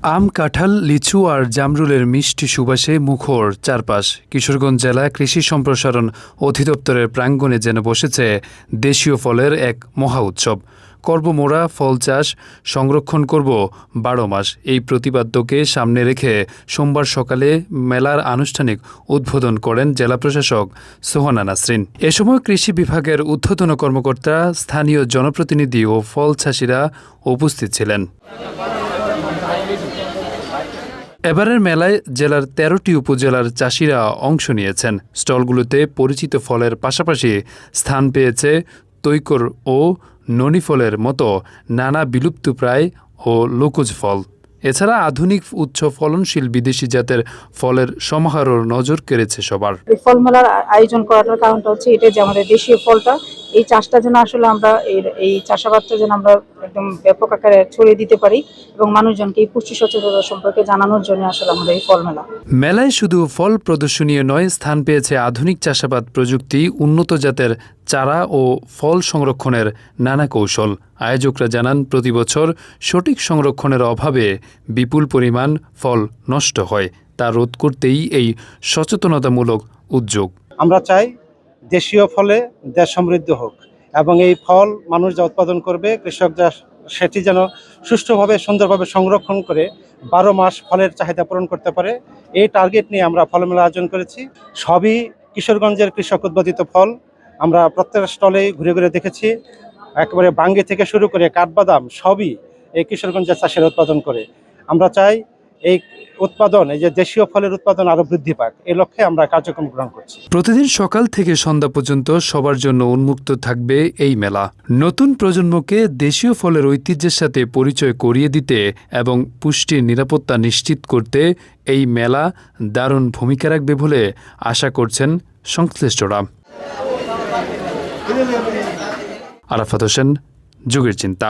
আম, কাঁঠাল, লিচু আর জামরুলের মিষ্টি সুবাসে মুখর চারপাশ। কিশোরগঞ্জ জেলা কৃষি সম্প্রসারণ অধিদপ্তরের প্রাঙ্গণে যেন বসেছে দেশীয় ফলের এক মহা উৎসব। করব মোরা ফল চাষ, সংরক্ষণ করব ১২ মাস, এই প্রতিপাদ্যকে সামনে রেখে সোমবার সকালে মেলার আনুষ্ঠানিক উদ্বোধন করেন জেলা প্রশাসক সোহানা নাসরিন। এ সময় কৃষি বিভাগের ঊর্ধ্বতন কর্মকর্তা, স্থানীয় জনপ্রতিনিধি ও ফল চাষিরা উপস্থিত ছিলেন। এবারের মেলায় জেলার ১৩টি উপজেলার চাষিরা অংশ নিয়েছেন। স্টলগুলোতে পরিচিত ফলের পাশাপাশি স্থান পেয়েছে তৈকর ও ননি ফলের মতো নানা বিলুপ্তপ্রায় ও লোকজ ফল। এছাড়া আধুনিক উচ্চ ফলনশীল বিদেশি জাতের ফলের সমাহারও নজর কেড়েছে সবার। এই ফল মেলার আয়োজন করার কারণটা হচ্ছে এটা যে আমাদের দেশীয় ফলটা, এই চাষটা যেন আসলে আমরা এই চাষাবাদটা যেন আমরা একদম ব্যাপক আকারে ছড়িয়ে দিতে পারি এবং মানুষজনকে এই পুষ্টি সচেতনতা সম্পর্কে জানানোর জন্য আসলে আমাদের এই ফল মেলা। মেলায় শুধু ফল প্রদর্শনীয় নয়, স্থান পেয়েছে আধুনিক চাষাবাদ প্রযুক্তি, উন্নত জাতের চারা ও ফল সংরক্ষণের নানা কৌশল। আয়োজকরা জানান, প্রতি বছর সঠিক সংরক্ষণের অভাবে বিপুল পরিমাণ ফল নষ্ট হয়। তা রোধ করতেই এই সচেতনতামূলক উদ্যোগ। আমরা চাই দেশীয় ফলে দেশ সমৃদ্ধ হোক এবং এই ফল মানুষ যা উৎপাদন করবে, কৃষক যা সেটি যেন সুষ্ঠুভাবে সুন্দরভাবে সংরক্ষণ করে ১২ মাস ফলের চাহিদা পূরণ করতে পারে। এই টার্গেট নিয়ে আমরা ফল মেলা আয়োজন করেছি। সবই কিশোরগঞ্জের কৃষক উৎপাদিত ফল। আমরা প্রত্যেক স্টলেই ঘুরে ঘুরে দেখেছি, একেবারে বাঙ্গি থেকে শুরু করে কাঠবাদাম সবই এই কিশোরগঞ্জের চাষিরা উৎপাদন করে। আমরা চাই এই উৎপাদন, এই যে দেশীয় ফলের উৎপাদন আরো বৃদ্ধি পাক, এই লক্ষ্যে আমরা কার্যক্রম গ্রহণ করছি। প্রতিদিন সকাল থেকে সন্ধ্যা পর্যন্ত সবার জন্য উন্মুক্ত থাকবে এই মেলা। নতুন প্রজন্মকে দেশীয় ফলের ঐতিহ্যের সাথে পরিচয় করিয়ে দিতে এবং পুষ্টির নিরাপত্তা নিশ্চিত করতে এই মেলা দারুণ ভূমিকা রাখবে বলে আশা করছেন সংশ্লিষ্টরা। আরাফাত হোসেন, যুগের চিন্তা।